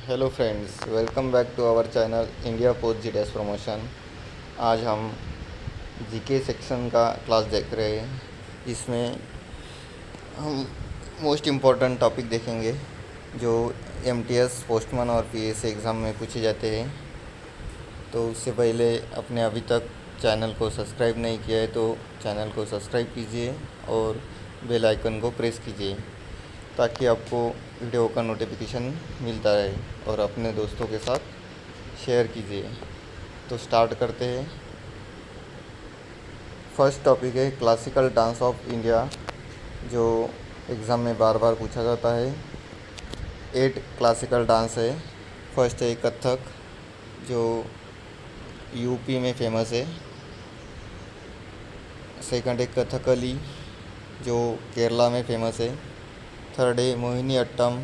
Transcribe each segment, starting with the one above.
Hello friends, welcome back to our channel India post GDS promotion. आज हम GK section का class देख रहे हैं। इसमें हम मोस्ट इम्पॉर्टेंट टॉपिक देखेंगे जो एमटीएस, पोस्टमैन और पीएससी एग्ज़ाम में पूछे जाते हैं। तो उससे पहले अपने अभी तक चैनल को सब्सक्राइब नहीं किया है तो चैनल को सब्सक्राइब कीजिए और बेल आइकन को प्रेस कीजिए ताकि आपको वीडियो का नोटिफिकेशन मिलता रहे और अपने दोस्तों के साथ शेयर कीजिए। तो स्टार्ट करते हैं। फर्स्ट टॉपिक है क्लासिकल डांस ऑफ इंडिया, जो एग्ज़ाम में बार बार पूछा जाता है। 8 क्लासिकल डांस है। फर्स्ट है कथक, जो यूपी में फेमस है। सेकंड है कथकली, जो केरला में फेमस है। थर्ड है मोहिनी अट्टम,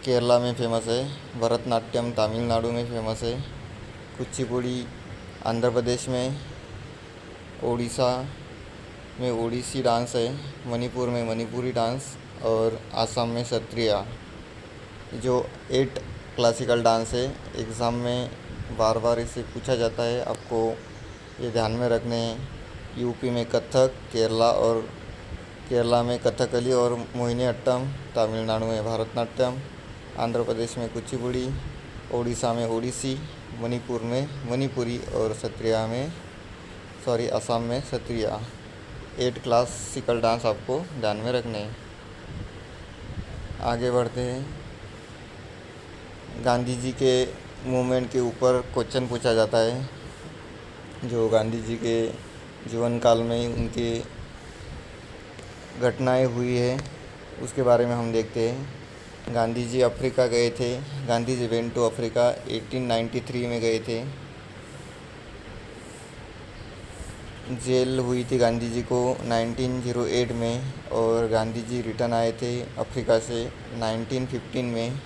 केरला में फेमस है। भरतनाट्यम तमिलनाडु में फेमस है। कुचिपुड़ी आंध्र प्रदेश में। ओडिशा में ओडिसी डांस है। मणिपुर में मणिपुरी डांस और आसाम में सत्रिया। जो 8 क्लासिकल डांस है, एग्ज़ाम में बार बार इसे पूछा जाता है। आपको ये ध्यान में रखने हैं। यूपी में कथक, केरला में कथकली और मोहिनी अट्टम, तमिलनाडु में भरतनाट्यम, आंध्र प्रदेश में कुचिपुड़ी, ओडिशा में ओडिसी, मणिपुर में मणिपुरी और आसाम में सत्रिया। 8 क्लासिकल डांस आपको ध्यान में रखने हैं। आगे बढ़ते हैं। गांधी जी के मूवमेंट के ऊपर क्वेश्चन पूछा जाता है। जो गांधी जी के जीवन काल में उनकी घटनाएं हुई है उसके बारे में हम देखते हैं। गांधी जी अफ्रीका गए थे। Gandhi ji went to Africa 1893 में गए थे। जेल हुई थी गांधी जी को 1908 में और गांधी जी रिटर्न आए थे अफ्रीका से 1915 में।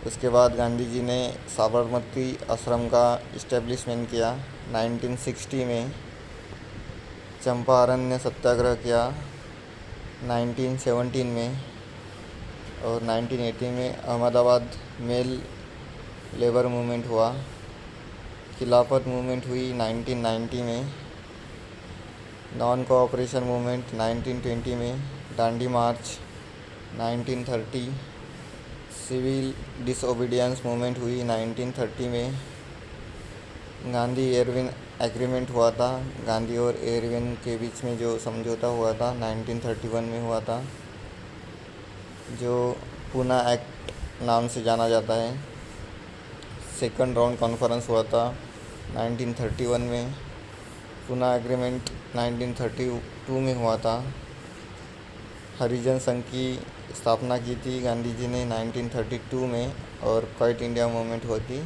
उसके बाद गांधी जी ने साबरमती आश्रम का इस्टेब्लिशमेंट किया 1960 में। चंपारण सत्याग्रह किया 1917 में और 1918 में अहमदाबाद मेल लेबर मूवमेंट हुआ। खिलाफत मूवमेंट हुई 1990 में। नॉन कोऑपरेशन मूवमेंट 1920 में। दांडी मार्च 1930। सिविल डिसओबीडियंस मूवमेंट हुई 1930 में। गांधी एरविन एग्रीमेंट हुआ था। गांधी और एरविन के बीच में जो समझौता हुआ था 1931 में हुआ था, जो पूना एक्ट नाम से जाना जाता है। सेकंड राउंड कॉन्फ्रेंस हुआ था 1931 में। पूना एग्रीमेंट 1932 में हुआ था। हरिजन संघ की स्थापना की थी गांधी जी ने 1932 में और क्वाइट इंडिया मूवमेंट हुई थी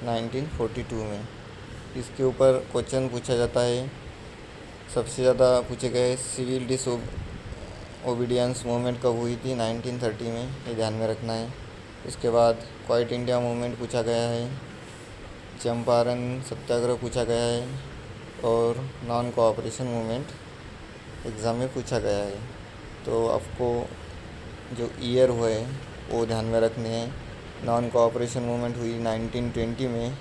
1942 में। इसके ऊपर क्वेश्चन पूछा जाता है। सबसे ज़्यादा पूछे गए सिविल डिसओबीडियंस मूवमेंट कब हुई थी 1930 में, ये ध्यान में रखना है। इसके बाद क्वाइट इंडिया मूवमेंट पूछा गया है। चंपारण सत्याग्रह पूछा गया है और नॉन कोऑपरेशन मूवमेंट एग्ज़ाम में पूछा गया है। तो आपको जो ईयर हुए वो ध्यान में रखने हैं। नॉन कोऑपरेशन मूवमेंट हुई 1920 में।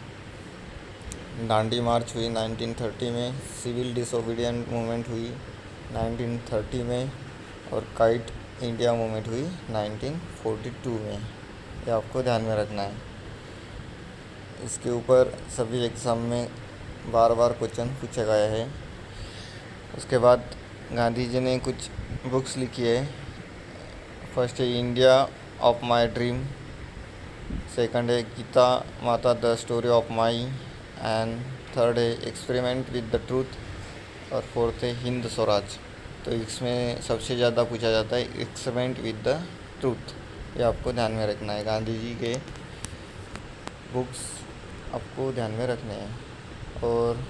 दांडी मार्च हुई 1930 में। सिविल डिसओबीडियंट मूवमेंट हुई 1930 में और काइट इंडिया मूवमेंट हुई 1942 में। ये आपको ध्यान में रखना है। इसके ऊपर सभी एग्ज़ाम में बार बार क्वेश्चन पूछा गया है। उसके बाद गांधी जी ने कुछ बुक्स लिखी है। फर्स्ट है India of my dream. Second है गीता माता the story of my. And third है एक्सपेरिमेंट विद द ट्रूथ और फोर्थ है हिंद स्वराज। तो इसमें सबसे ज़्यादा पूछा जाता है एक्सपेरिमेंट विद द ट्रूथ। ये आपको ध्यान में रखना है। गांधी जी के बुक्स आपको ध्यान में रखने हैं। और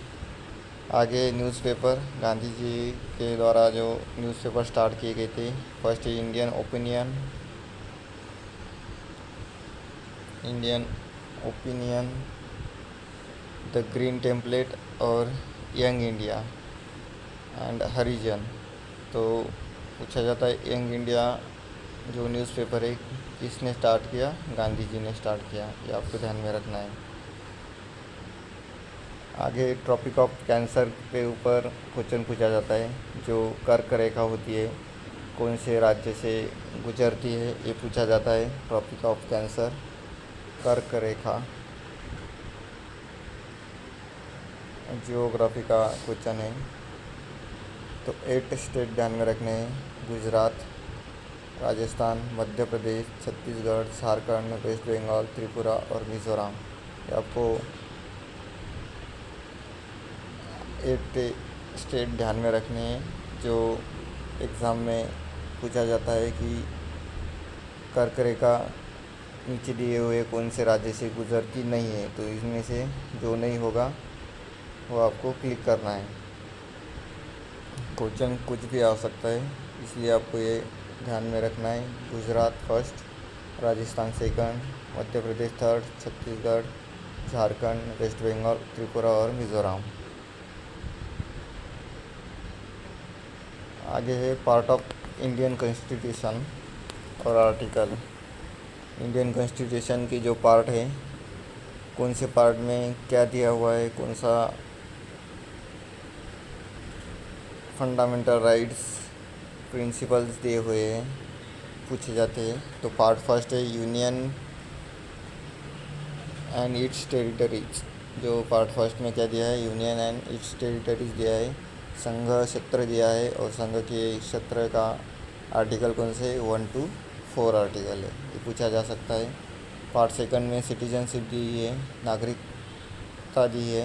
आगे न्यूज़पेपर, गांधी जी के द्वारा जो न्यूज़पेपर स्टार्ट किए गए थे। फर्स्ट है Indian opinion, the green template और यंग इंडिया एंड हरिजन। तो पूछा जाता है यंग इंडिया जो न्यूज़पेपर है किसने स्टार्ट किया? गांधी जी ने स्टार्ट किया। ये आपको ध्यान में रखना है। आगे ट्रॉपिक ऑफ कैंसर के ऊपर क्वेश्चन पूछा जाता है। जो कर्क रेखा होती है कौन से राज्य से गुजरती है, ये पूछा जाता है। ट्रॉपिक ऑफ कैंसर, कर्क रेखा, जियोग्राफी का क्वेश्चन है। तो 8 स्टेट ध्यान में रखने हैं। गुजरात, राजस्थान, मध्य प्रदेश, छत्तीसगढ़, झारखंड, वेस्ट बंगाल, त्रिपुरा और मिज़ोरम। ये आपको 8 स्टेट ध्यान में रखने हैं जो एग्ज़ाम में पूछा जाता है कि कर्क रेखा नीचे दिए हुए कौन से राज्य से गुजरती नहीं है। तो इसमें से जो नहीं होगा वो आपको क्लिक करना है। क्वेश्चन कुछ भी आ सकता है, इसलिए आपको ये ध्यान में रखना है। Gujarat first, Rajasthan second, Madhya Pradesh third, Chhattisgarh, Jharkhand, waste Bengal, Tripura और मिज़ोरम। आगे है पार्ट ऑफ इंडियन कॉन्स्टिट्यूशन और आर्टिकल। इंडियन कॉन्स्टिट्यूशन की जो पार्ट है, कौन से पार्ट में क्या दिया हुआ है, कौन सा फंडामेंटल राइट्स प्रिंसिपल्स दिए हुए हैं, पूछे जाते हैं। तो पार्ट फर्स्ट है यूनियन एंड इट्स टेरिटरीज। जो पार्ट फर्स्ट में क्या दिया है, यूनियन एंड इट्स टेरिटरीज दिया है। संघ क्षेत्र दिया है और संघ के क्षेत्र का आर्टिकल कौन से 1 to 4 आर्टिकल है, ये पूछा जा सकता है। पार्ट सेकंड में सिटीजनशिप दी है, नागरिकता दी है,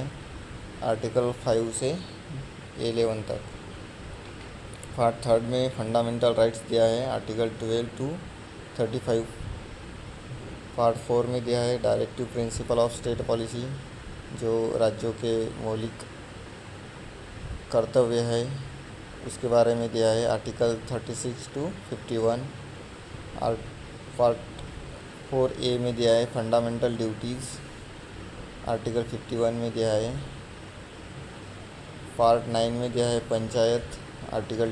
आर्टिकल 5 से 11 तक। पार्ट थर्ड में फंडामेंटल राइट्स दिया है, आर्टिकल 12 to 35। पार्ट 4 में दिया है directive principle of state policy, जो राज्यों के मौलिक कर्तव्य है उसके बारे में दिया है, आर्टिकल 36 to 51। पार्ट 4A में दिया है फंडामेंटल ड्यूटीज़, आर्टिकल 51 में दिया है। पार्ट 9 में दिया है पंचायत, आर्टिकल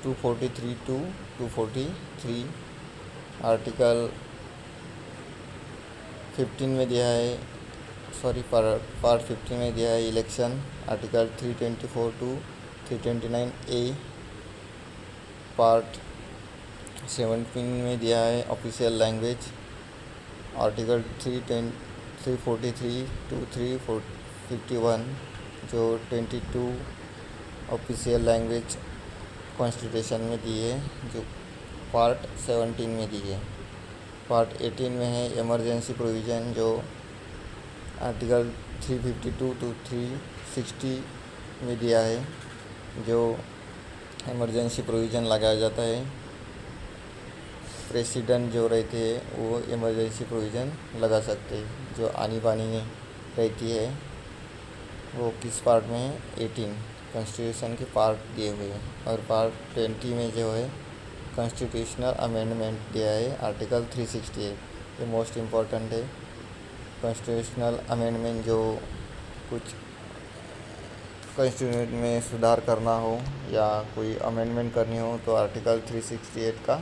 243 to 243। आर्टिकल 15 में दिया है पार्ट 15 में दिया है election, article 324 to 329A। Part 17 में दिया है ऑफिशियल लैंग्वेज, आर्टिकल 343 to 351। जो 22 ऑफिशियल लैंग्वेज कॉन्स्टिट्यूशन में दी है, जो पार्ट 17 में दी है। पार्ट 18 में है इमरजेंसी प्रोविज़न, जो आर्टिकल 352 to 360 में दिया है। जो इमरजेंसी प्रोविज़न लगाया जाता है, प्रेसिडेंट जो रहते हैं वो इमरजेंसी प्रोविज़न लगा सकते हैं। जो आनी बानी रहती है वो किस पार्ट में है, 18 कॉन्स्टिट्यूशन के पार्ट दिए हुए हैं। और पार्ट 20 में जो है कॉन्स्टिट्यूशनल अमेंडमेंट दिया है, आर्टिकल 368। ये मोस्ट इम्पॉर्टेंट है। कॉन्स्टिट्यूशनल अमेंडमेंट जो कुछ कॉन्स्टिट्यूशन में सुधार करना हो या कोई अमेंडमेंट करनी हो तो आर्टिकल 368 का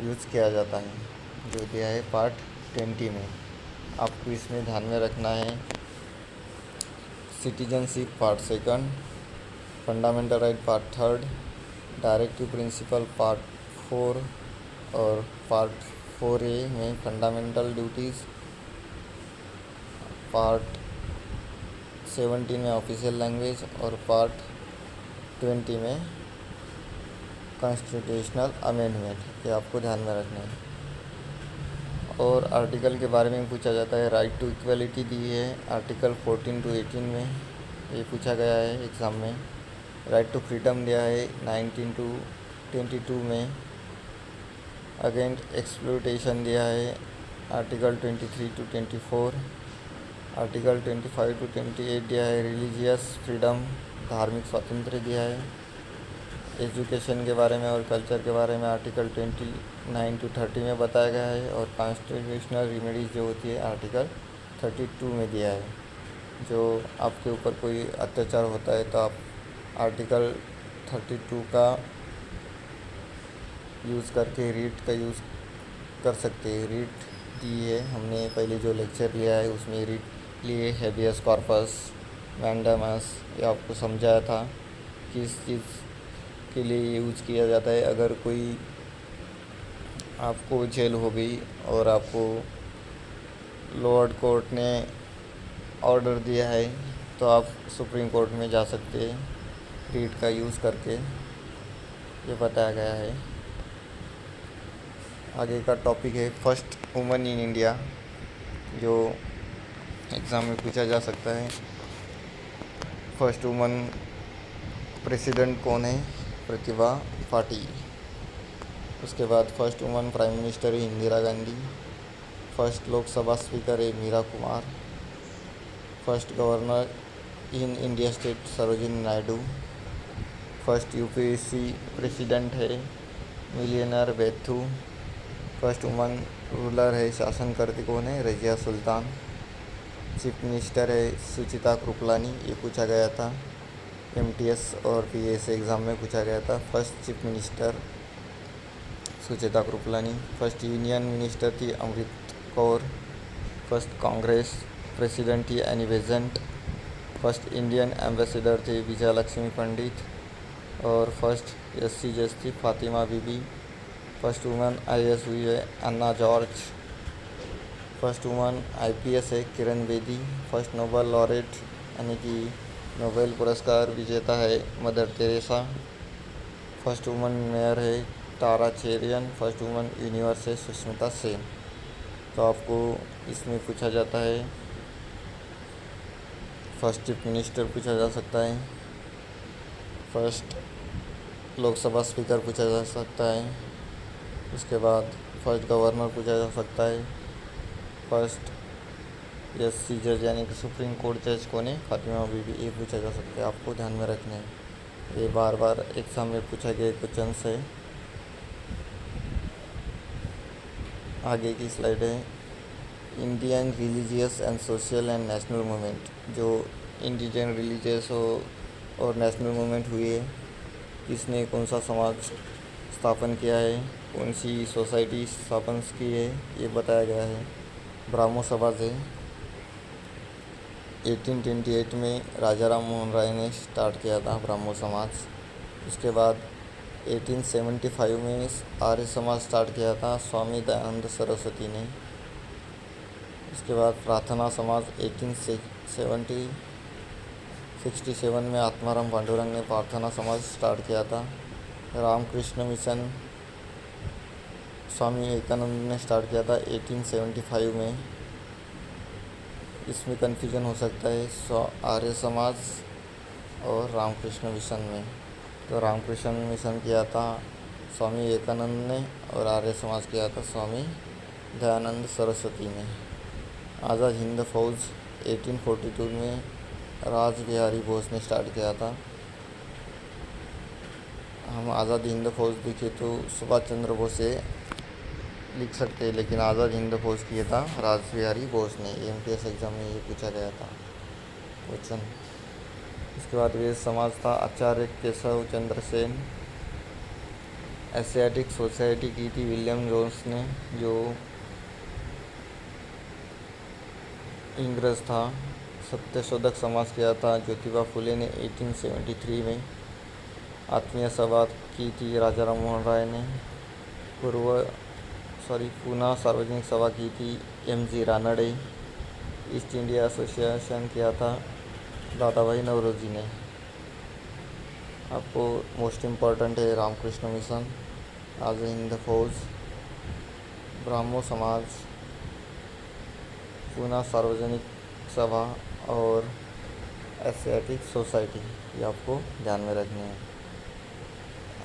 यूज़ किया जाता है, जो दिया है पार्ट 20 में। आपको इसमें ध्यान में रखना है citizenship part second, fundamental right part third, directive principle part 4 और पार्ट 4A में फंडामेंटल ड्यूटीज़, पार्ट 17 में ऑफिशियल लैंग्वेज और पार्ट 20 में कॉन्स्टिट्यूशनल अमेंडमेंट। ये आपको ध्यान में रखना है। और आर्टिकल के बारे में पूछा जाता है, राइट टू इक्वलिटी दी है आर्टिकल 14 to 18 में, ये पूछा गया है एग्ज़ाम में। राइट टू फ्रीडम दिया है 19 to 22 में। अगेंस्ट एक्सप्लॉयटेशन दिया है आर्टिकल 23 to 24। आर्टिकल 25 to 28 दिया है रिलीजियस फ्रीडम, धार्मिक स्वातंत्र्य दिया है। एजुकेशन के बारे में और कल्चर के बारे में आर्टिकल 29 to 30 में बताया गया है। और कॉन्स्टिट्यूशनल रेमेडीज़ जो होती है आर्टिकल 32 में दिया है। जो आपके ऊपर कोई अत्याचार होता है तो आप आर्टिकल 32 का यूज़ करके रीट का यूज़ कर सकते हैं। रीट दी है हमने पहले जो लेक्चर लिया है उसमें रीट लिए हेबियस कॉर्पस, मैंडामस, ये आपको समझाया था किस चीज़ के लिए यूज किया जाता है। अगर कोई आपको जेल हो गई और आपको लोअर कोर्ट ने ऑर्डर दिया है तो आप सुप्रीम कोर्ट में जा सकते हैं रीट का यूज़ करके, ये बताया गया है। आगे का टॉपिक है फर्स्ट वुमन इन इंडिया, जो एग्ज़ाम में पूछा जा सकता है। फर्स्ट वुमन प्रेसिडेंट कौन है? प्रतिभा पाटिल। उसके बाद फर्स्ट वुमन प्राइम मिनिस्टर है इंदिरा गांधी। फर्स्ट लोकसभा स्पीकर है Meera Kumar. First governor in India state Sarojini Naidu. First UPSC president है मिलियनर बेथू। फर्स्ट वुमन रूलर है, शासन करती कौन है? रजिया सुल्तान। चीफ मिनिस्टर है सुचिता कृपलानी, ये पूछा गया था एमटीएस और पीएस एग्ज़ाम में पूछा गया था। फर्स्ट चीफ मिनिस्टर सुचिता कृपलानी। फर्स्ट यूनियन मिनिस्टर थी अमृत कौर। फर्स्ट कांग्रेस प्रेसिडेंट थी Annie Besant. First Indian ambassador थे विजय लक्ष्मी पंडित। और फर्स्ट एससी जज थी फातिमा बीबी। फर्स्ट वुमन आईएएस हुई है अन्ना जॉर्ज। फर्स्ट वुमन आईपीएस है Kiran Bedi. First Nobel laureate यानी कि नोबेल पुरस्कार विजेता है mother Teresa. First woman mayor है तारा चेरियन। फर्स्ट वुमन यूनिवर्स है सुष्मिता सेन। तो आपको इसमें पूछा जाता है फर्स्ट चीफ मिनिस्टर पूछा जा सकता है, फर्स्ट लोकसभा स्पीकर पूछा जा सकता है, उसके बाद फर्स्ट गवर्नर पूछा जा सकता है, फर्स्ट एससी जज यानी कि सुप्रीम कोर्ट जज कौन है? फातिमा बीबी, ये पूछा जा सकता है। आपको ध्यान में रखना है, ये बार बार एग्ज़ाम में पूछा गया क्वेश्चन है। आगे की स्लाइड है Indian religious and social and national movement. जो इंडियन रिलीजियस हो और नेशनल मूवमेंट हुई है, किसने कौन सा समाज स्थापन किया है, कौन सी सोसाइटी स्थापन की है, ये बताया गया है। ब्राह्मो समाज है 1828 में राजा राम मोहन राय ने स्टार्ट किया था ब्राह्मो समाज। उसके बाद 1875 में आर्य समाज स्टार्ट किया था स्वामी दयानंद सरस्वती ने। उसके बाद प्रार्थना समाज 1867 में आत्माराम पांडुरंग ने प्रार्थना समाज स्टार्ट किया था। रामकृष्ण मिशन स्वामी विवेकानंद ने स्टार्ट किया था 1875 में। इसमें कन्फ्यूजन हो सकता है आर्य समाज और रामकृष्ण मिशन में। तो रामकृष्ण मिशन किया था स्वामी विवेकानंद ने और आर्य समाज किया था स्वामी दयानंद सरस्वती ने। आज़ाद हिंद फौज 1842 में राज बिहारी बोस ने स्टार्ट किया था। हम आज़ाद हिंद फौज लिखे तो सुभाष चंद्र बोस से लिख सकते हैं, लेकिन आज़ाद हिंद फौज किया था राज बिहारी बोस ने। एमटीएस एग्ज़ाम में ये पूछा गया था क्वेश्चन। उसके बाद वेद समाज था आचार्य केशव चंद्र सेन। एशियाटिक सोसाइटी की थी विलियम जोन्स ने, जो इंग्रज था। सत्यशोधक समाज किया था ज्योतिबा फुले ने 1873 में। आत्मीय सभा की थी राजा राम मोहन राय ने। पूना सार्वजनिक सभा की थी MG Ranade. East India association किया था दादा भाई नौरोजी ने। आपको मोस्ट इम्पॉर्टेंट है रामकृष्ण मिशन, आज़ाद हिंद फौज, ब्राह्मो समाज, पूना सार्वजनिक सभा और एशियाटिक सोसाइटी, ये आपको ध्यान में रखनी है।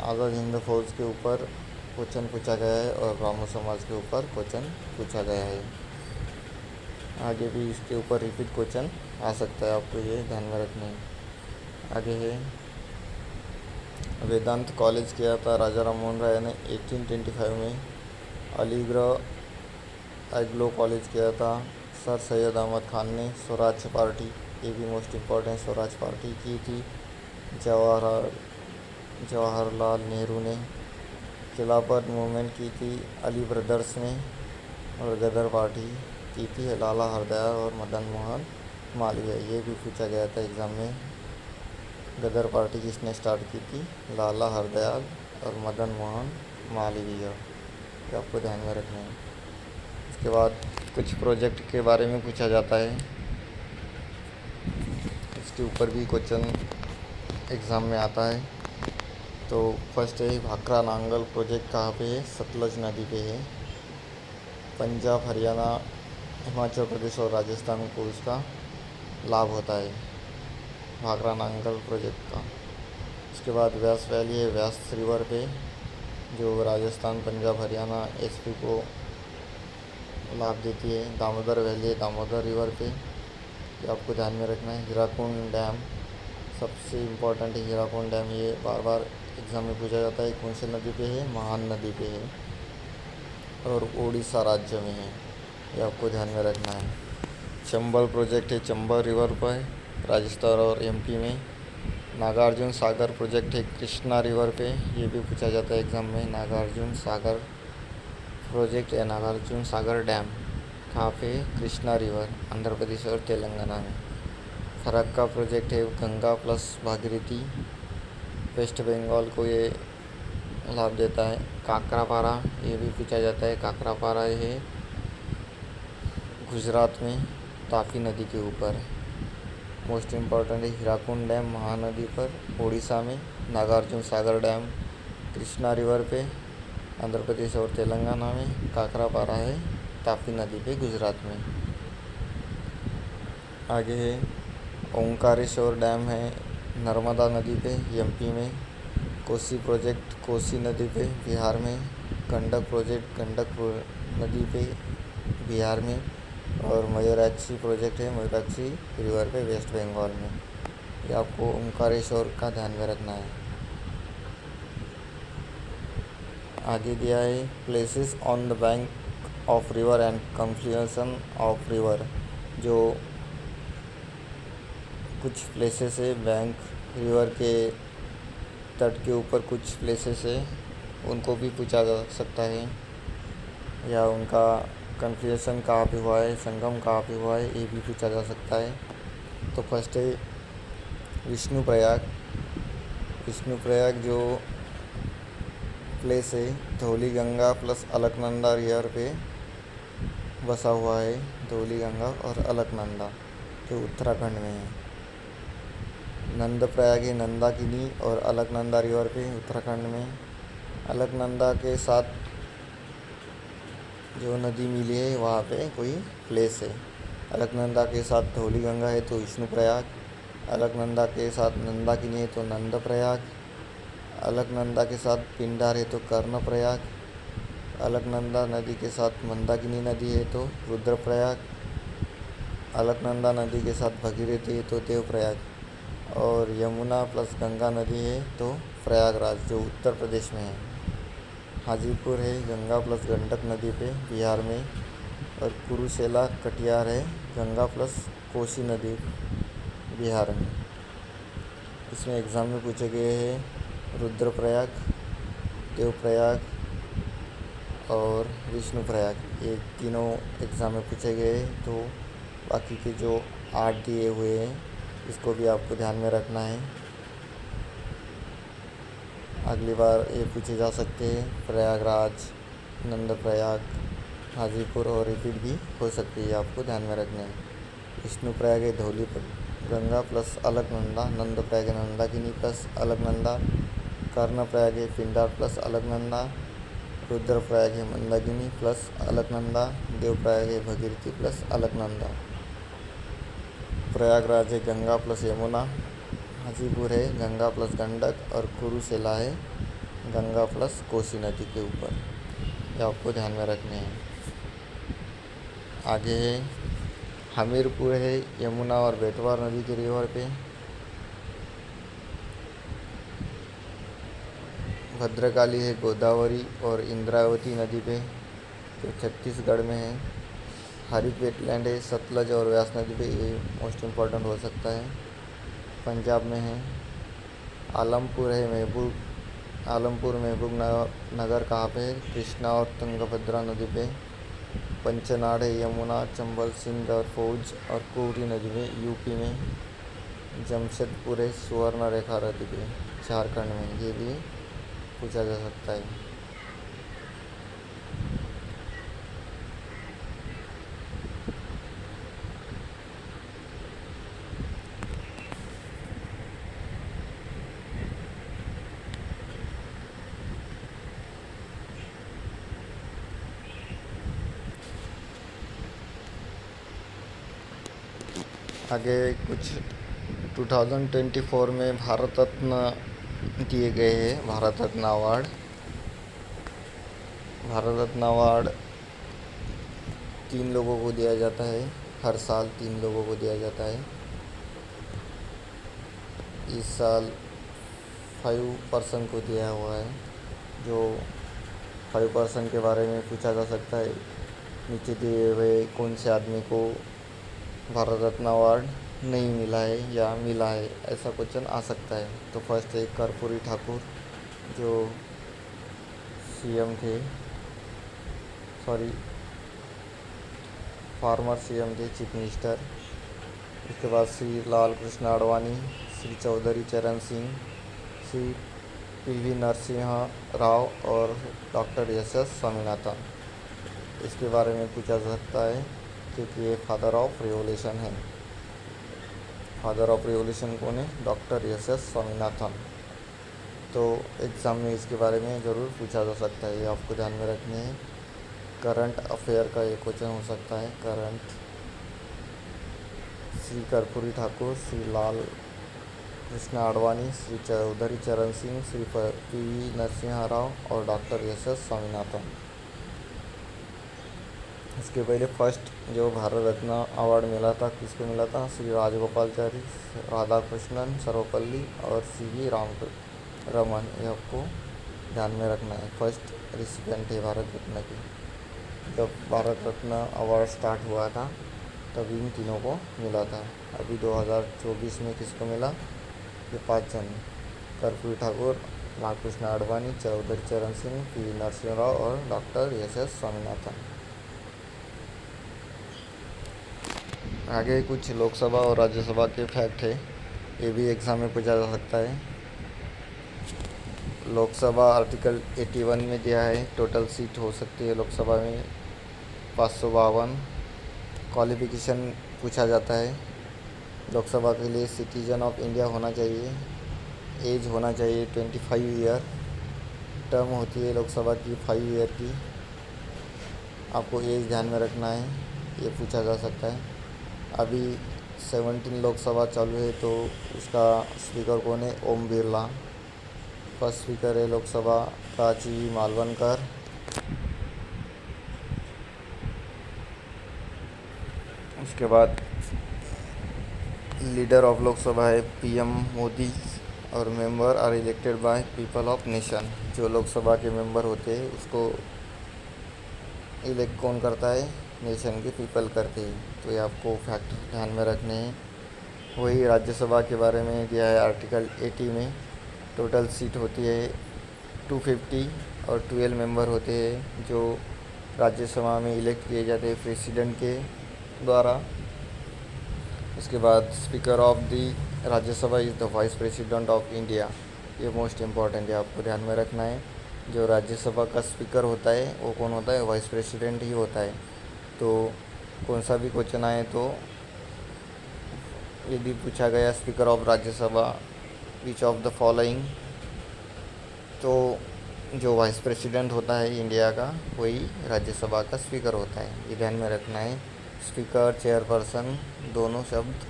आज़ाद हिंद फौज के ऊपर क्वेश्चन पूछा गया है और ब्राह्मो समाज के ऊपर क्वेश्चन पूछा गया है। आगे भी इसके ऊपर रिपीट क्वेश्चन आ सकता है, आपको ये ध्यान में रखना है। आगे है वेदांत कॉलेज किया था राजा राम मोहन राय ने 1825 में। अलीगढ़ एग्लो कॉलेज किया था सर सैयद अहमद खान ने। स्वराज पार्टी, ये भी मोस्ट इम्पॉर्टेंट, स्वराज पार्टी की थी जवाहरलाल नेहरू ने। खिलाफत मूवमेंट की थी अली ब्रदर्स ने, और गदर पार्टी की थी लाला हरदयाल और मदन मोहन मालवीय। ये भी पूछा गया था एग्ज़ाम में। गदर पार्टी किसने स्टार्ट की थी? लाला हरदयाल और मदन मोहन मालवीय। ये आपको ध्यान में रखना है। उसके बाद कुछ प्रोजेक्ट के बारे में पूछा जाता है, इसके ऊपर भी क्वेश्चन एग्ज़ाम में आता है। तो फर्स्ट है भाखरा नांगल प्रोजेक्ट कहाँ पे है? सतलज नदी पे है। पंजाब, हरियाणा, हिमाचल प्रदेश और राजस्थान को इसका लाभ होता है, भाखरा नांगल प्रोजेक्ट का। उसके बाद व्यास वैली है व्यास रिवर पे, जो राजस्थान, पंजाब, हरियाणा, एसपी को लाभ देती है। दामोदर वैली है दामोदर रिवर पे, ये आपको ध्यान में रखना है। हीराकुंड डैम सबसे इम्पोर्टेंट है। हीराकुंड डैम ये बार बार एग्ज़ाम में पूछा जाता है। कौन सी नदी पे है? महान नदी पे है और उड़ीसा राज्य में है, ये आपको ध्यान में रखना है। चंबल प्रोजेक्ट है चंबल रिवर पर, राजस्थान और एमपी में। नागार्जुन सागर प्रोजेक्ट है कृष्णा रिवर पे, ये भी पूछा जाता है एग्ज़ाम में। नागार्जुन सागर प्रोजेक्ट या नागार्जुन सागर डैम कहाँ पे? कृष्णा रिवर, आंध्र प्रदेश और तेलंगाना में। फरक्का प्रोजेक्ट है गंगा प्लस भागीरथी, वेस्ट बंगाल को ये लाभ देता है। काकरापारा, ये भी पूछा जाता है। काकरापारा है गुजरात में, तापी नदी के ऊपर। मोस्ट इम्पॉर्टेंट है हीराकुंड डैम महानदी पर, उड़ीसा में। नागार्जुन सागर डैम कृष्णा रिवर पे, आंध्र प्रदेश और तेलंगाना में। काकरापारा है तापी नदी पे, गुजरात में। आगे है ओंकारेश्वर डैम है नर्मदा नदी पे, एमपी में। कोसी प्रोजेक्ट कोसी नदी पे, बिहार में। गंडक प्रोजेक्ट गंडक नदी पे, बिहार में। और मयूराक्षी प्रोजेक्ट है मयूराक्षी रिवर पे, वेस्ट बंगाल में। ये आपको ओंकारेश्वर का ध्यान में रखना है। आगे दिया है places on the bank of river and confluence of river, जो कुछ प्लेसेस है बैंक रिवर के तट के ऊपर, कुछ प्लेसेस है उनको भी पूछा जा सकता है, या उनका कन्फ्लुएंस कहाँ पे हुआ है, संगम कहाँ पे हुआ है, ये भी पूछा जा सकता है। तो फर्स्ट है विष्णुप्रयाग। विष्णुप्रयाग जो प्लेस है धौली गंगा प्लस अलकनंदा रिवर पे बसा हुआ है। धौली गंगा और अलकनंदा जो उत्तराखंड में है। नंदप्रयाग है नंदाकिनी और अलकनंदा रिवर पे, उत्तराखंड में। अलकनंदा के साथ जो नदी मिली है वहाँ पे कोई प्लेस है। अलकनंदा के साथ धौली गंगा है तो विष्णुप्रयाग, अलकनंदा के साथ नंदाकिनी है तो नंदप्रयाग, अलकनंदा के साथ पिंडार है तो कर्णप्रयाग, अलकनंदा नदी के साथ मंदाकिनी नदी है तो रुद्रप्रयाग, अलकनंदा नदी के साथ भगीरथी है तो देवप्रयाग, और यमुना प्लस गंगा नदी है तो प्रयागराज, जो उत्तर प्रदेश में है। हाजीपुर है गंगा प्लस गंडक नदी पे, बिहार में। और कुरुसेला कटिहार है गंगा प्लस कोसी नदी, बिहार में। इसमें एग्ज़ाम में पूछे गए हैं रुद्रप्रयाग, देवप्रयाग और विष्णुप्रयाग, ये तीनों एग्ज़ाम में पूछे गए। तो बाकी के जो 8 दिए हुए हैं इसको भी आपको ध्यान में रखना है। अगली बार ये पूछे जा सकते हैं प्रयागराज, नंदप्रयाग, हाजीपुर, और रिपीट भी हो सकती है, आपको ध्यान में रखना है। विष्णुप्रयाग है धौली गंगा प्लस अलकनंदा, नंदप्रयाग है नंदाकिनी प्लस अलकनंदा, कर्णप्रयाग है पिंडार प्लस अलकनंदा, रुद्रप्रयाग है मंदाकिनी प्लस अलकनंदा, देवप्रयाग है भगीरथी प्लस अलकनंदा, प्रयागराज है गंगा प्लस यमुना, हाजीपुर है गंगा प्लस गंडक, और कुरुसेला है गंगा प्लस कोसी नदी के ऊपर। ये आपको ध्यान में रखने हैं। आगे है हमीरपुर है यमुना और बेतवा नदी के रिवर पे। भद्रकाली है गोदावरी और इंद्रावती नदी पे, जो छत्तीसगढ़ में है। हरित वेटलैंड है सतलज और व्यास नदी पे, ये मोस्ट इम्पॉर्टेंट हो सकता है, पंजाब में है। आलमपुर है महबूब आलमपुर महबूब नगर कहाँ पे है? कृष्णा और तुंगभद्रा नदी पे। पंचनाड़ है यमुना, चंबल, सिंध और फौज और कोरी नदी में यूपी में। जमशेदपुर है सुवर्ण रेखा नदी पे झारखंड में। ये भी पूछा जा सकता है। आगे कुछ 2024 में भारत रत्न दिए गए हैं। भारत रत्न अवार्ड, भारत रत्न अवार्ड 3 लोगों को दिया जाता है। हर साल 3 लोगों को दिया जाता है। इस साल 5 पर्सन को दिया हुआ है। जो 5 पर्सन के बारे में पूछा जा सकता है। नीचे दिए हुए कौन से आदमी को भारत रत्न अवार्ड नहीं मिला है या मिला है, ऐसा क्वेश्चन आ सकता है। तो फर्स्ट है कर्पूरी ठाकुर, जो सीएम थे, सॉरी फॉर्मर सीएम थे, चीफ मिनिस्टर। इसके बाद श्री लाल कृष्ण आडवाणी, श्री चौधरी चरण सिंह, श्री पीवी नरसिंह राव और डॉक्टर एस स्वामीनाथन। इसके बारे में पूछा जा सकता है क्योंकि ये फादर ऑफ रिवोल्यूशन है। फादर ऑफ रिवोल्यूशन कौन है? Doctor S Swaminathan. तो एग्ज़ाम में इसके बारे में ज़रूर पूछा जा सकता है, ये आपको ध्यान में रखनी है। करंट अफेयर का एक क्वेश्चन हो सकता है। करंट, श्री कर्पूरी ठाकुर, श्री लाल कृष्ण आडवाणी, श्री चौधरी चरण सिंह, श्री पीवी नरसिंह राव और डॉक्टर एस स्वामीनाथन। इसके पहले फर्स्ट जो भारत रत्न अवार्ड मिला था, किसको मिला था? श्री राजगोपालचारी, राधाकृष्णन, सर्वपल्ली और सी.वी. रमन। ये आपको ध्यान में रखना है। फर्स्ट रिसिपेंट है भारत रत्न की। जब भारत रत्न अवार्ड स्टार्ट हुआ था तब इन तीनों को मिला था। अभी 2024 में किसको मिला? ये 5 जन, कर्पूरी ठाकुर, लालकृष्ण आडवाणी, चौधरी चरण सिंह, पी नरसिंह राव और डॉक्टर एस स्वामीनाथन। आगे कुछ लोकसभा और राज्यसभा के फैक्ट है, ये भी एग्ज़ाम में पूछा जा सकता है। लोकसभा आर्टिकल 81 में दिया है, टोटल सीट हो सकती है लोकसभा में 552। क्वालिफ़िकेशन पूछा जाता है लोकसभा के लिए, सिटीजन ऑफ इंडिया होना चाहिए, एज होना चाहिए 25 ईयर, टर्म होती है लोकसभा की 5 ईयर की। आपको एज ध्यान में रखना है, ये पूछा जा सकता है। अभी 17 लोकसभा चालू है, तो उसका स्पीकर कौन है? ओम बिरला। फर्स्ट स्पीकर है लोकसभा का जी मालवनकर। उसके बाद लीडर ऑफ लोकसभा है पीएम मोदी और member are elected by people of nation. जो लोकसभा के मेंबर होते हैं उसको इलेक्ट कौन करता है? नेशन के पीपल करते हैं। तो ये आपको फैक्ट ध्यान में रखने हैं। वही राज्यसभा के बारे में दिया है आर्टिकल 80 में, टोटल सीट होती है 250 और 12 मेंबर होते हैं जो राज्यसभा में इलेक्ट किए जाते हैं प्रेसिडेंट के द्वारा। उसके बाद speaker of the Rajya Sabha is the vice president of India. ये मोस्ट इम्पॉर्टेंट है, आपको ध्यान में रखना है। जो राज्यसभा का स्पीकर होता है वो कौन होता है? वाइस प्रेसिडेंट ही होता है। तो कौन सा भी क्वेश्चन आए तो यदि पूछा गया speaker of Rajya Sabha which of the following, तो जो वाइस प्रेसिडेंट होता है इंडिया का वही राज्यसभा का स्पीकर होता है, ये ध्यान में रखना है। स्पीकर, चेयरपर्सन दोनों शब्द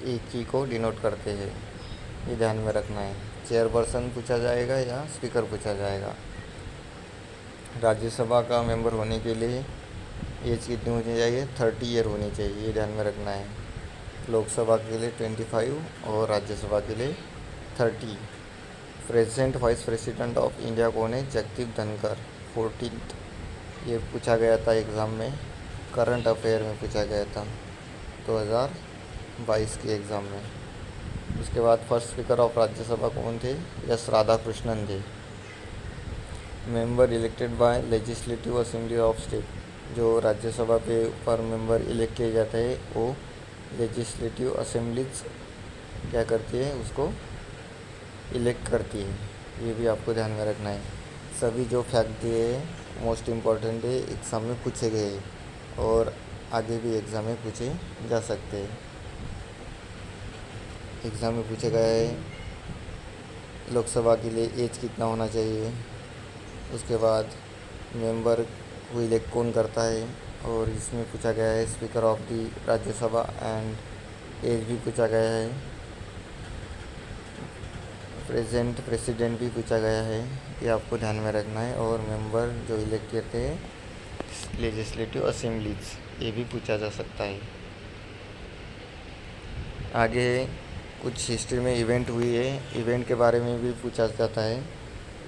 एक ही को डिनोट करते हैं, ये ध्यान में रखना है। चेयरपर्सन पूछा जाएगा या स्पीकर पूछा जाएगा। राज्यसभा का मेंबर होने के लिए एज कितनी होनी चाहिए? 30 ईयर होनी चाहिए, ये ध्यान में रखना है। लोकसभा के लिए 25 और राज्यसभा के लिए 30। Present vice president of India कौन है? जगदीप धनखड़, 14th। ये पूछा गया था एग्ज़ाम में, करंट अफेयर में पूछा गया था 2022 के एग्ज़ाम में। उसके बाद फर्स्ट स्पीकर ऑफ राज्यसभा कौन थे? एस राधाकृष्णन थे। Member elected by legislative assembly of state, जो राज्यसभा पे पर मेंबर इलेक्ट किए जाते हैं वो लेजिस्लेटिव असेंबलीज क्या करती है, उसको इलेक्ट करती है। ये भी आपको ध्यान में रखना है। सभी जो फैक्ट दिए हैं मोस्ट इम्पॉर्टेंट है, एग्ज़ाम में पूछे गए हैं और आगे भी एग्ज़ाम में पूछे जा सकते हैं। एग्ज़ाम में पूछे गए हैं लोकसभा के लिए एज कितना होना चाहिए, उसके बाद मेंबर को इलेक्ट कौन करता है, और इसमें पूछा गया है speaker of the Rajya Sabha and एज भी पूछा गया है, प्रेसिडेंट भी पूछा गया है। ये आपको ध्यान में रखना है। और मेंबर जो इलेक्ट करते हैं लेजिस्लेटिव असेंबलीज, ये भी पूछा जा सकता है। आगे कुछ हिस्ट्री में इवेंट हुई है, इवेंट के बारे में भी पूछा जाता है।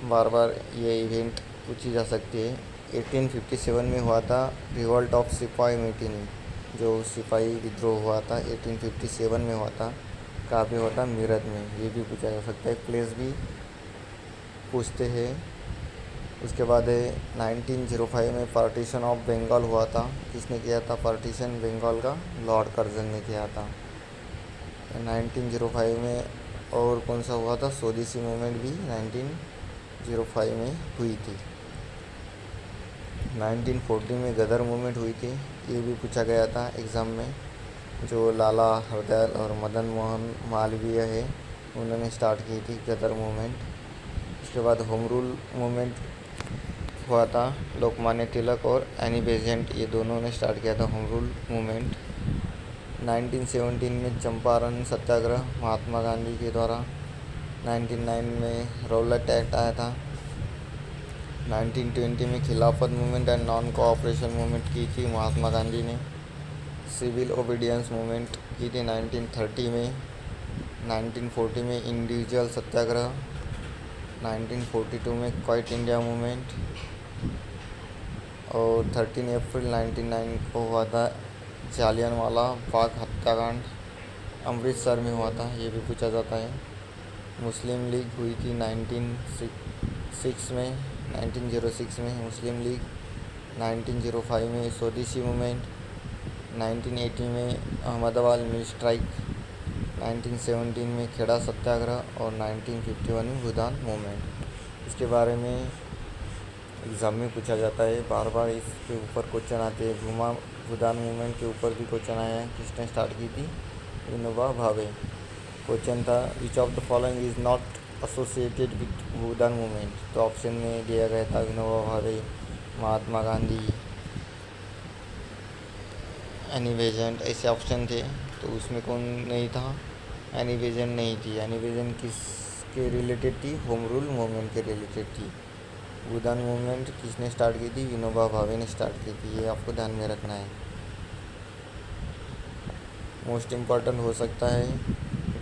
बार बार ये इवेंट पूछी जा सकती है। 1857 में हुआ था रिवॉल्ट ऑफ सिपाही म्यूटिनी, जो सिपाही विद्रोह हुआ था 1857 में हुआ था। कहाँ पे हुआ था? मीरठ में। ये भी पूछा जा सकता है, प्लेस भी पूछते हैं। उसके बाद है 1905 में पार्टीशन ऑफ बंगाल हुआ था। किसने किया था पार्टीशन बंगाल का? लॉर्ड कर्जन ने किया था 1905 में। और कौन सा हुआ था? स्वदेशी मूवमेंट भी 1905 में हुई थी। 1940 में गदर मूवमेंट हुई थी, ये भी पूछा गया था एग्ज़ाम में। जो लाला हरदयाल और मदन मोहन मालवीय है, उन्होंने स्टार्ट की थी गदर मूवमेंट। उसके बाद होम रूल मूवमेंट हुआ था, लोकमान्य तिलक और एनी बेसेंट, ये दोनों ने स्टार्ट किया था होम रूल मूवमेंट। 1917 में चंपारण सत्याग्रह महात्मा गांधी के द्वारा। 1909 में रौलट एक्ट आया था। 1920 में खिलाफत movement and non cooperation movement की थी महात्मा गांधी ने। सिविल ओबीडियंस मूवमेंट की थी 1930 में। 1940 में इंडिविजुअल सत्याग्रह। 1942 में क्वाइट इंडिया मूवमेंट। और 13 अप्रैल 1909 को हुआ था जालियनवाला बाग हत्याकांड, अमृतसर में हुआ था, ये भी पूछा जाता है। मुस्लिम लीग हुई थी 1906 में मुस्लिम लीग। 1905 में स्वदेशी मूवमेंट। 1980 में अहमदाबाद मिल स्ट्राइक। 1917 में खेड़ा सत्याग्रह और 1951 में भूदान मूवमेंट। इसके बारे में एग्ज़ाम में पूछा जाता है, बार बार इसके ऊपर क्वेश्चन आते हैं। भूदान मूवमेंट के ऊपर भी क्वेश्चन आया है, किसने स्टार्ट की थी? विनोबा भावे। क्वेश्चन था which of the following is not associated with Bhoodan movement, तो ऑप्शन में दिया गया था विनोबा भावे, महात्मा गांधी, एनी बेसेंट, ऐसे ऑप्शन थे। तो उसमें कौन नहीं था? एनी बेसेंट नहीं थी। एनी बेसेंट किसके रिलेटेड थी? होम रूल मूवमेंट के रिलेटेड थी। भूदान मूवमेंट किसने स्टार्ट की थी? विनोबा भावे ने स्टार्ट की थी, ये आपको ध्यान में रखना है। मोस्ट इम्पॉर्टेंट हो सकता है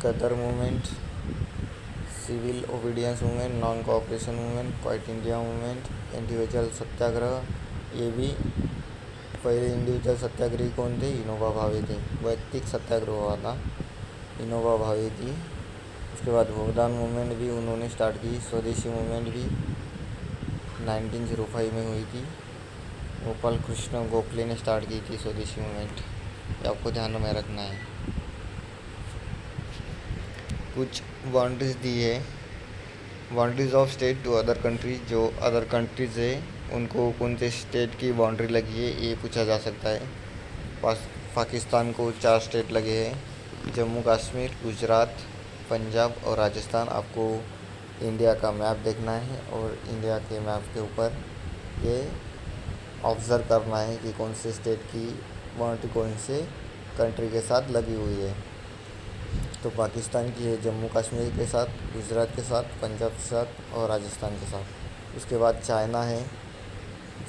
Ghadar movement, civil disobedience movement, non cooperation movement, quit India movement, individual satyagraha. ये भी पहले इंडिविजुअल सत्याग्रही कौन थे? विनोबा भावे थे। वैयक्तिक सत्याग्रह हुआ था, विनोबा भावे थी। उसके बाद भूदान मूवमेंट भी उन्होंने स्टार्ट की। स्वदेशी मूवमेंट भी 1905 में हुई थी, गोपाल कृष्ण गोखले ने स्टार्ट की थी स्वदेशी मूवमेंट, ये आपको ध्यान में रखना है। कुछ बाउंड्रीज दी है, boundaries of state to other countries, जो अदर कंट्रीज है उनको कौन से स्टेट की बाउंड्री लगी है, ये पूछा जा सकता है। पाकिस्तान को 4 स्टेट लगे हैं, जम्मू कश्मीर, गुजरात, पंजाब और राजस्थान। आपको इंडिया का मैप देखना है और इंडिया के मैप के ऊपर ये ऑब्ज़र्व करना है कि कौन से स्टेट की बाउंड्री कौन से कंट्री के साथ लगी हुई है। तो पाकिस्तान की है जम्मू कश्मीर के साथ, गुजरात के साथ, पंजाब के साथ और राजस्थान के साथ। उसके बाद चाइना है,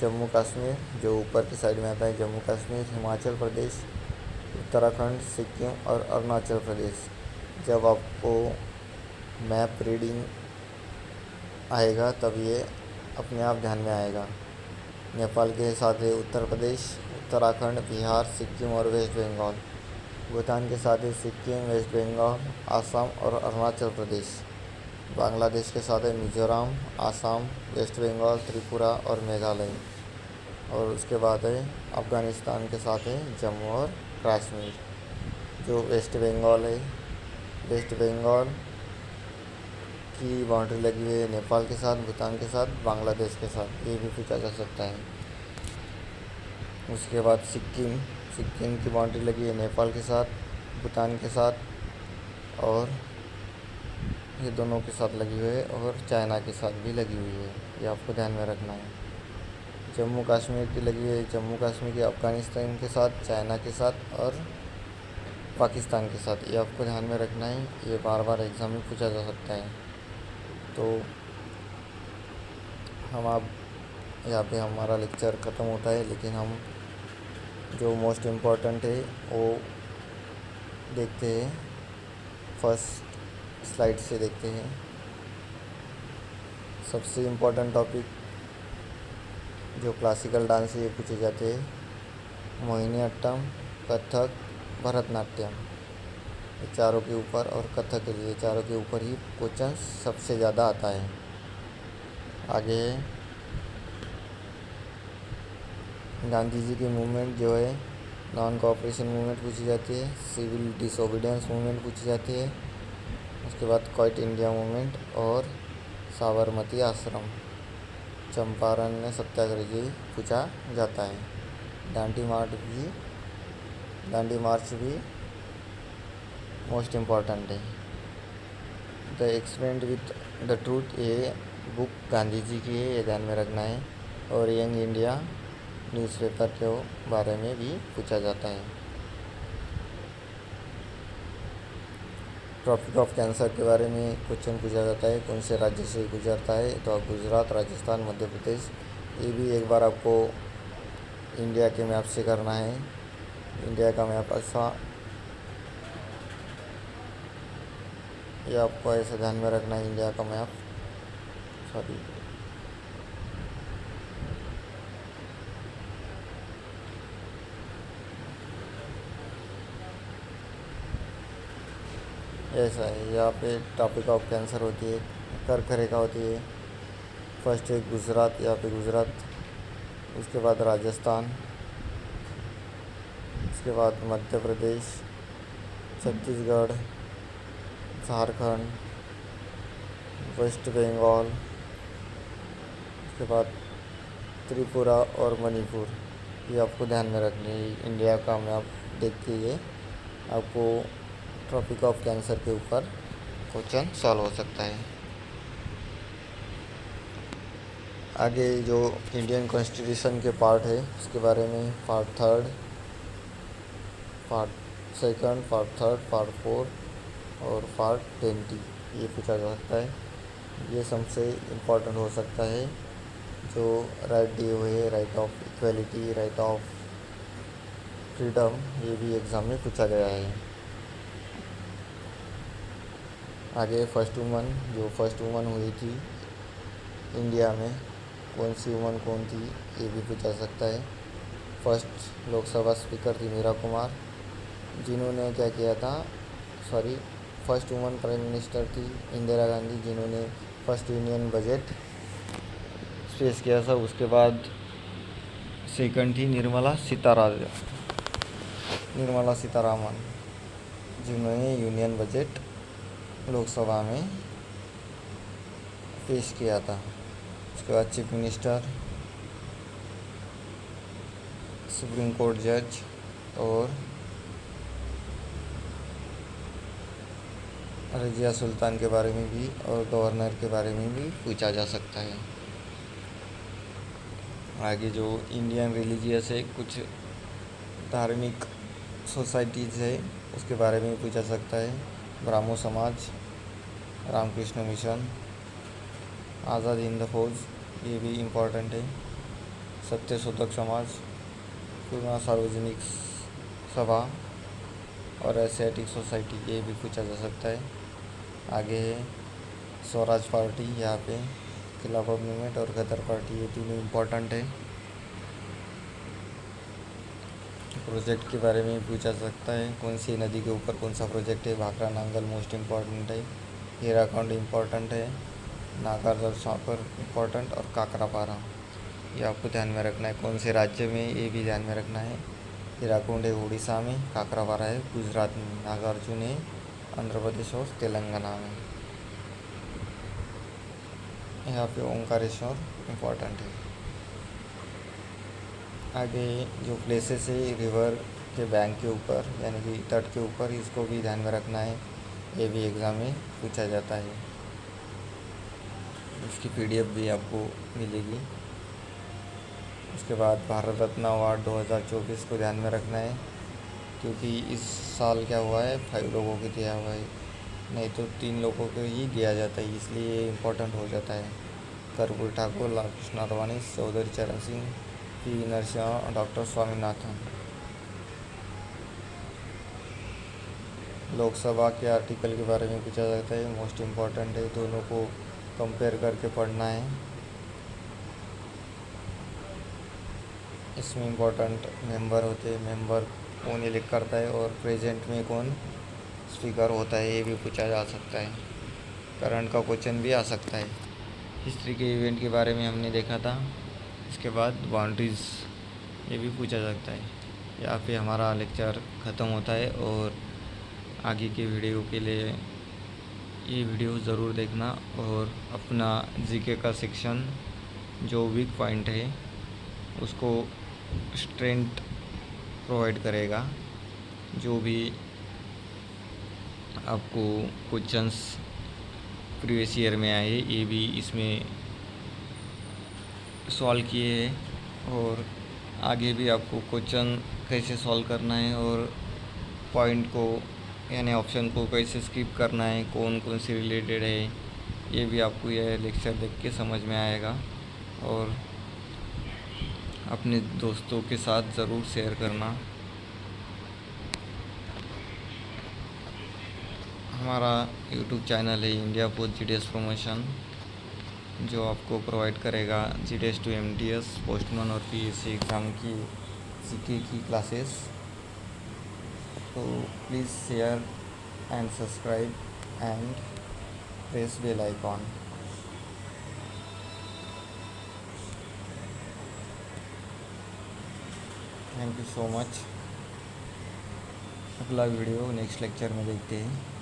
जम्मू कश्मीर जो ऊपर की साइड में आता है, जम्मू कश्मीर, हिमाचल प्रदेश, उत्तराखंड, सिक्किम और अरुणाचल प्रदेश। जब आपको मैप रीडिंग आएगा तब ये अपने आप ध्यान में आएगा। नेपाल के साथ है उत्तर प्रदेश, उत्तराखंड, बिहार, सिक्किम और वेस्ट बंगाल। भूटान के साथ ही सिक्किम, वेस्ट बंगाल, आसाम और अरुणाचल प्रदेश। बांग्लादेश के साथ है मिजोरम, आसाम, वेस्ट बंगाल, त्रिपुरा और मेघालय। और उसके बाद है अफ़गानिस्तान के साथ है जम्मू और कश्मीर। जो वेस्ट बंगाल है, वेस्ट बंगाल की बाउंड्री लगी हुई है नेपाल के साथ, भूटान के साथ, बांग्लादेश के साथ, ये भी पूछा जा सकता है। उसके बाद सिक्किम, सिक्किम की बाउंड्री लगी है नेपाल के साथ, भूटान के साथ और ये दोनों के साथ लगी हुई है और चाइना के साथ भी लगी हुई है, ये आपको ध्यान में रखना है। जम्मू कश्मीर की लगी हुई है, जम्मू कश्मीर की अफ़गानिस्तान के साथ, चाइना के साथ और पाकिस्तान के साथ, ये आपको ध्यान में रखना है। ये बार बार एग्ज़ाम में पूछा जा सकता है। तो हम आप यहाँ पे हमारा लेक्चर ख़त्म होता है, लेकिन हम जो मोस्ट इम्पॉर्टेंट है वो देखते हैं। फर्स्ट स्लाइड से देखते हैं। सबसे इम्पोर्टेंट टॉपिक जो क्लासिकल डांस है ये पूछे जाते हैं। मोहिनीअट्टम, कथक, भरतनाट्यम, ये चारों के ऊपर, और कथक के लिए चारों के ऊपर ही क्वेश्चन सबसे ज़्यादा आता है। आगे गांधी जी की मूवमेंट जो है नॉन कोऑपरेशन मूवमेंट पूछी जाती है। सिविल डिसोबीडियंस मूवमेंट पूछी जाती है। उसके बाद क्विट इंडिया मूवमेंट और साबरमती आश्रम, चंपारण सत्याग्रह जी पूछा जाता है। दांडी मार्च भी मोस्ट इम्पॉर्टेंट है। The experiment with the truth, ये बुक गांधी जी की है, ये ध्यान में रखना है। और यंग इंडिया न्यूज़पेपर के बारे में भी पूछा जाता है। ट्रॉपिक ऑफ कैंसर के बारे में क्वेश्चन पूछा जाता है। कौन से राज्य से गुजरता है, तो गुजरात, राजस्थान, मध्य प्रदेश। ये भी एक बार आपको इंडिया के मैप से करना है। इंडिया का मैप ऐसा, ये आपको ऐसे ध्यान में रखना है। इंडिया का मैप, सॉरी, ऐसा है। यहाँ पे टॉपिक ऑफ कैंसर होती है, कर्क रेखा होती है। फर्स्ट है गुजरात, यहाँ पे गुजरात, उसके बाद राजस्थान, उसके बाद मध्य प्रदेश, छत्तीसगढ़, झारखंड, वेस्ट बंगाल, उसके बाद त्रिपुरा और मणिपुर, ये आपको ध्यान में रखनी है। इंडिया का मैप देख के ये आपको ट्रॉपिक ऑफ कैंसर के ऊपर क्वेश्चन सॉल्व हो सकता है। आगे जो इंडियन कॉन्स्टिट्यूशन के पार्ट है उसके बारे में, पार्ट 3, पार्ट 2, पार्ट 3, पार्ट 4 और पार्ट 20, ये पूछा जा सकता है। ये सबसे इम्पोर्टेंट हो सकता है। जो राइट दिए हुए है, right of equality, right of freedom, ये भी एग्ज़ाम में पूछा गया है। आगे फर्स्ट वुमन हुई थी इंडिया में, कौन सी वुमन कौन थी, ये भी पूछा सकता है। फर्स्ट लोकसभा स्पीकर थी मीरा कुमार, जिन्होंने क्या किया था, sorry, first woman prime minister थी इंदिरा गांधी, जिन्होंने फर्स्ट यूनियन बजट पेश किया था। उसके बाद सेकंड थी निर्मला सीतारामन, जिन्होंने यूनियन बजट लोकसभा में पेश किया था। उसके बाद चीफ मिनिस्टर, सुप्रीम कोर्ट जज और रजिया सुल्तान के बारे में भी और गवर्नर के बारे में भी पूछा जा सकता है। आगे जो इंडियन रिलीजियस है, कुछ धार्मिक सोसाइटीज़ है, उसके बारे में पूछा सकता है। ब्राह्मो समाज, रामकृष्ण मिशन, आज़ाद हिंद फौज, ये भी इम्पोर्टेंट है। सत्यशोधक समाज, पूर्णा सार्वजनिक सभा और एशियाटिक सोसाइटी, ये भी पूछा जा सकता है। आगे है स्वराज पार्टी, यहाँ पे खिलाफत मूवमेंट और गदर पार्टी, ये तीनों इम्पोर्टेंट है। प्रोजेक्ट के बारे में पूछा सकता है, कौन सी नदी के ऊपर कौन सा प्रोजेक्ट है। भाखरा नांगल मोस्ट इम्पॉर्टेंट है, हीराकुंड इम्पॉर्टेंट है, नागार्जुन सागर इम्पॉर्टेंट और काकरापारा ये आपको ध्यान में रखना है। कौन से राज्य में ये भी ध्यान में रखना है। हीराकुंड है उड़ीसा में, काकरापारा है गुजरात में, नागार्जुन है आंध्र प्रदेश और तेलंगाना में। यहाँ पे ओंकारेश्वर इम्पॉर्टेंट है। आगे जो प्लेसेस है रिवर के बैंक के ऊपर यानी कि तट के ऊपर, इसको भी ध्यान में रखना है, ये भी एग्ज़ाम में पूछा जाता है। इसकी पीडीएफ भी आपको मिलेगी। उसके बाद भारत रत्न अवार्ड 2024 को ध्यान में रखना है, क्योंकि इस साल क्या हुआ है 5 लोगों को दिया हुआ है, नहीं तो 3 लोगों को ही दिया जाता है, इसलिए ये इम्पोर्टेंट हो जाता है। कर्पूरी ठाकुर, लालकृष्ण आडवाणी, चौधरी चरण सिंह, पी नरसिम्हा, डॉक्टर स्वामीनाथन। लोकसभा के आर्टिकल के बारे में पूछा जाता है, मोस्ट इम्पॉर्टेंट है, दोनों को कंपेयर करके पढ़ना है। इसमें इम्पोर्टेंट मेंबर होते हैं, मेंबर कौन इलेक्ट करता है और प्रेजेंट में कौन स्पीकर होता है, ये भी पूछा जा सकता है। करंट का क्वेश्चन भी आ सकता है। हिस्ट्री के इवेंट के बारे में हमने देखा था। इसके बाद बाउंड्रीज़ ये भी पूछा सकता है। यहाँ पे हमारा लेक्चर ख़त्म होता है और आगे के वीडियो के लिए ये वीडियो ज़रूर देखना और अपना जीके का सेक्शन जो वीक पॉइंट है उसको स्ट्रेंथ प्रोवाइड करेगा। जो भी आपको क्वेश्चंस प्रीवियस ईयर में आए ये भी इसमें सॉल्व किए हैं और आगे भी आपको क्वेश्चन कैसे सॉल्व करना है और पॉइंट को यानी ऑप्शन को कैसे स्किप करना है, कौन कौन से रिलेटेड है, ये भी आपको यह लेक्चर देख के समझ में आएगा। और अपने दोस्तों के साथ ज़रूर शेयर करना। हमारा यूट्यूब चैनल है इंडिया पोस्ट जीडीएस प्रमोशन, जो आपको प्रोवाइड करेगा जीडीएस टू एमटीएस, पोस्टमैन और पीएससी एग्ज़ाम की जीके की क्लासेस। तो please share and subscribe and press bell icon. Thank you so much. अगला वीडियो नेक्स्ट लेक्चर में देखते हैं।